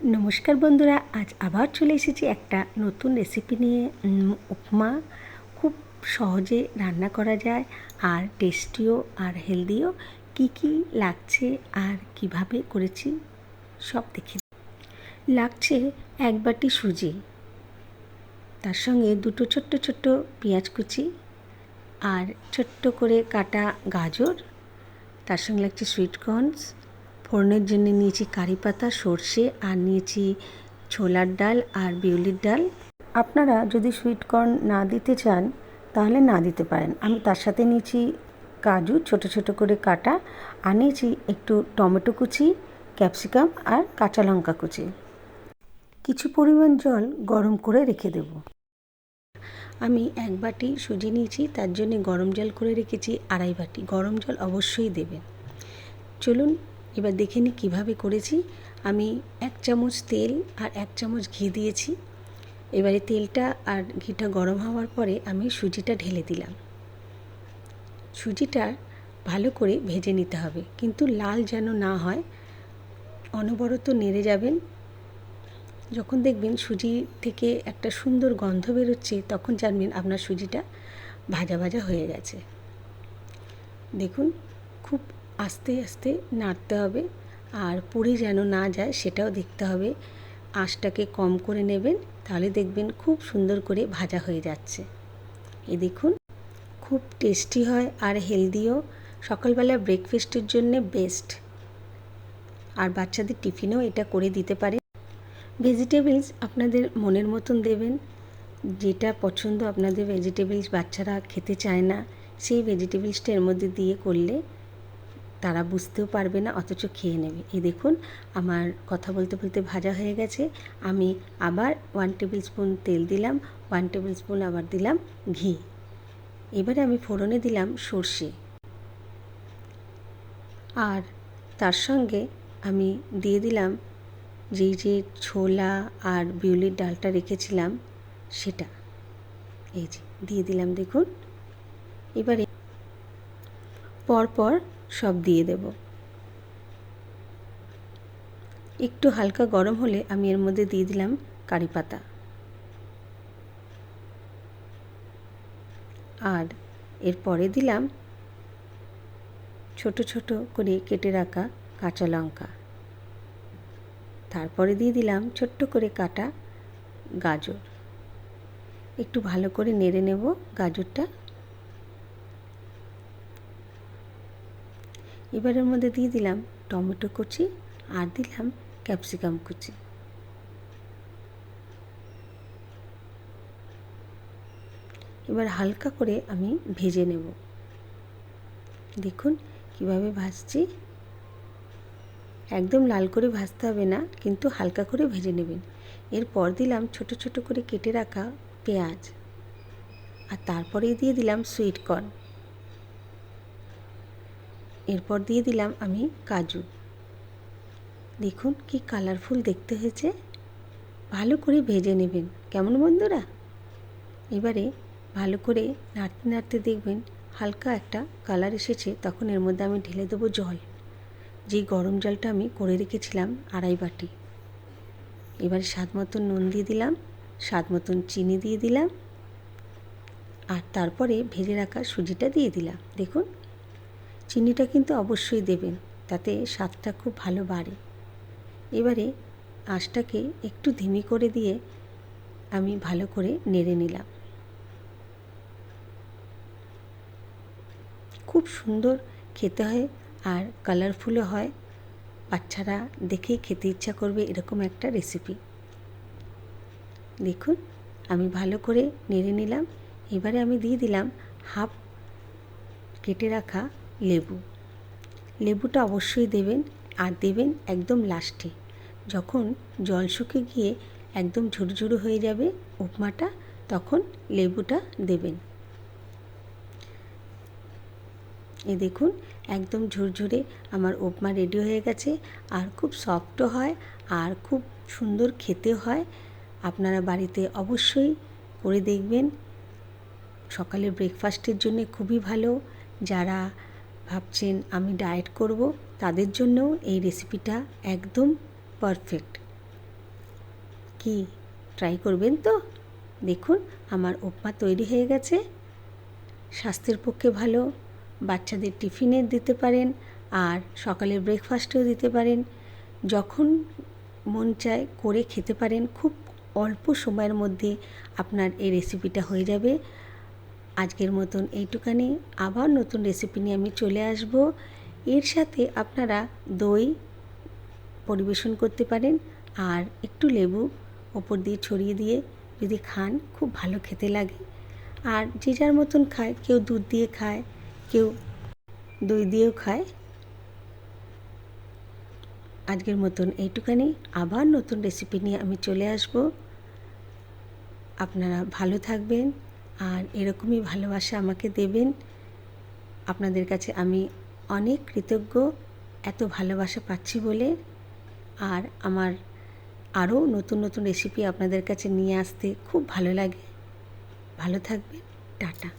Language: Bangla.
নমস্কার বন্ধুরা, আজ আবার চলে এসেছি একটা নতুন রেসিপি নিয়ে। উপমা খুব সহজে রান্না করা যায়, আর টেস্টিও আর হেলদিও। কি লাগছে আর কিভাবে করেছি সব দেখে। লাগছে 1 বাটি সুজি, তার সঙ্গে দুটো ছোট্ট ছোট্ট পেঁয়াজ কুচি, আর ছোট্ট করে কাটা গাজর, তার সঙ্গে লাগছে সুইট কর্নস। ফোড়নের জন্য নিয়েছি কারি পাতা, সর্ষে, আর নিয়েছি ছোলার ডাল আর বিউলির ডাল। আপনারা যদি সুইট কর্ন না দিতে চান তাহলে না দিতে পারেন। আমি তার সাথে নিয়েছি কাজু ছোট ছোট করে কাটা, আর নিয়েছি একটু টমেটো কুচি, ক্যাপসিকাম আর কাঁচা লঙ্কা কুচি। কিছু পরিমাণ জল গরম করে রেখে দেব। আমি 1 বাটি সুজি নিয়েছি, তার জন্য গরম জল করে রেখেছি 2.5 বাটি। গরম জল অবশ্যই দেবেন। চলুন এবার দেখে নিই কীভাবে করেছি। আমি 1 চামচ তেল আর 1 চামচ ঘি দিয়েছি। এবারে তেলটা আর ঘিটা গরম হওয়ার পরে আমি সুজিটা ঢেলে দিলাম। সুজিটা ভালো করে ভেজে নিতে হবে, কিন্তু লাল যেন না হয়। অনবরত নেড়ে যাবেন। যখন দেখবেন সুজি থেকে একটা সুন্দর গন্ধ বেরোচ্ছে, তখন জানবেন আপনার সুজিটা ভাজা ভাজা হয়ে গেছে। দেখুন, খুব আস্তে আস্তে নাড়তে হবে, আর পুড়ে যেন না যায় সেটাও দেখতে হবে। আঁচটাকে কম করে নেবেন, তাহলে দেখবেন খুব সুন্দর করে ভাজা হয়ে যাচ্ছে। এই দেখুন, খুব টেস্টি হয় আর হেলদিও। সকালবেলা ব্রেকফাস্টের জন্য বেস্ট, আর বাচ্চাদের টিফিনেও এটা করে দিতে পারে। ভেজিটেবলস আপনাদের মনের মতন দেবেন, যেটা পছন্দ আপনাদের ভেজিটেবলস বাচ্চারা খেতে চায় না, সেই ভেজিটেবলসটা এর মধ্যে দিয়ে করলে তারা বুঝতেও পারবে না, অথচ খেয়ে নেবে। এই দেখুন, আমার কথা বলতে বলতে ভাজা হয়ে গেছে। আমি আবার 1 টেবিল স্পুন তেল দিলাম, 1 টেবিল স্পুন আবার দিলাম ঘি। এবারে আমি ফোড়নে দিলাম সর্ষে, আর তার সঙ্গে আমি দিয়ে দিলাম যে ছোলা আর বিউলির ডালটা রেখেছিলাম সেটা। এই যে দিয়ে দিলাম, দেখুন। এবারে পরপর সব দিয়ে দেব। একটু হালকা গরম হলে আমি এর মধ্যে দিয়ে দিলাম কারি পাতা, আর এরপরে দিলাম ছোট ছোট করে কেটে রাখা কাঁচা লঙ্কা। তারপরে দিয়ে দিলাম ছোট্ট করে কাটা গাজর। একটু ভালো করে নেড়ে নেব গাজরটা। এবারের মধ্যে দিয়ে দিলাম টমেটো কুচি, আর দিলাম ক্যাপসিকাম কুচি। এবার হালকা করে আমি ভেজে নেব। দেখুন কিভাবে ভাজছি। একদম লাল করে ভাজতে হবে না, কিন্তু হালকা করে ভেজে নেবেন। এরপর দিলাম ছোট ছোট করে কেটে রাখা পেঁয়াজ, আর তারপরেই দিয়ে দিলাম সুইট কর্ন। এরপর দিয়ে দিলাম আমি কাজু। দেখুন কি কালারফুল দেখতে হয়েছে। ভালো করে ভেজে নেবেন, কেমন বন্ধুরা? এবারে ভালো করে নাড়তে নাড়তে দেখবেন হালকা একটা কালার এসেছে, তখন এর মধ্যে আমি ঢেলে দেবো জল। যেই গরম জলটা আমি করে রেখেছিলাম 2.5 বাটি। এবারে স্বাদ মতন নুন দিয়ে দিলাম, স্বাদ মতন চিনি দিয়ে দিলাম, আর তারপরে ভেজে রাখা সুজিটা দিয়ে দিলাম। দেখুন, চিনিটা কিন্তু অবশ্যই দেবেন, তাতে স্বাদটা খুব ভালো বাড়ে। এবারে আঁচটাকে একটু ধিমি করে দিয়ে আমি ভালো করে নেড়ে নিলাম। খুব সুন্দর খেতে হয়, আর কালারফুলও হয়। বাচ্চারা দেখেই খেতে ইচ্ছা করবে এরকম একটা রেসিপি। দেখুন, আমি ভালো করে নেড়ে নিলাম। এবারে আমি দিয়ে দিলাম হাফ কেটে রাখা লেবু। লেবুটা অবশ্যই দেবেন, আর দেবেন একদম লাস্টে, যখন জল শুকিয়ে গিয়ে একদম ঝুরঝুরো হয়ে যাবে উপমাটা, তখন লেবুটা দেবেন। এই দেখুন, একদম ঝুরঝুরে আমার উপমা রেডি হয়ে গেছে, আর খুব সফটও হয়, আর খুব সুন্দর খেতেও হয়। আপনারা বাড়িতে অবশ্যই করে দেখবেন। সকালের ব্রেকফাস্টের জন্য খুবই ভালো। যারা ভাবছেন আমি ডায়েট করব, তাদের জন্যও এই রেসিপিটা একদম পারফেক্ট। কি ট্রাই করবেন তো? দেখুন আমার উপমা তৈরি হয়ে গেছে। স্বাস্থ্যের পক্ষে ভালো, বাচ্চাদের টিফিনে দিতে পারেন, আর সকালে ব্রেকফাস্টেও দিতে পারেন। যখন মন চায় করে খেতে পারেন। খুব অল্প সময়ের মধ্যে আপনার এই রেসিপিটা হয়ে যাবে। আজকের মতন এইটুখানি। আবার নতুন রেসিপি নিয়ে আমি চলে আসব। এর সাথে আপনারা দই পরিবেশন করতে পারেন, আর একটু লেবু ওপর দিয়ে ছড়িয়ে দিয়ে যদি খান, খুব ভালো খেতে লাগে। আর যে যার মতন খায়, কেউ দুধ দিয়ে খায়, কেউ দই দিয়েও খায়। আজকের মতন এইটুখানি। আবার নতুন রেসিপি নিয়ে আমি চলে আসব। আপনারা ভালো থাকবেন আর এরকমই ভালোবাসা আমাকে দেবেন। আপনাদের কাছে আমি অনেক কৃতজ্ঞ এত ভালোবাসা পাচ্ছি বলে। আর আমার আরও নতুন নতুন রেসিপি আপনাদের কাছে নিয়ে আসতে খুব ভালো লাগে। ভালো থাকবেন। টাটা।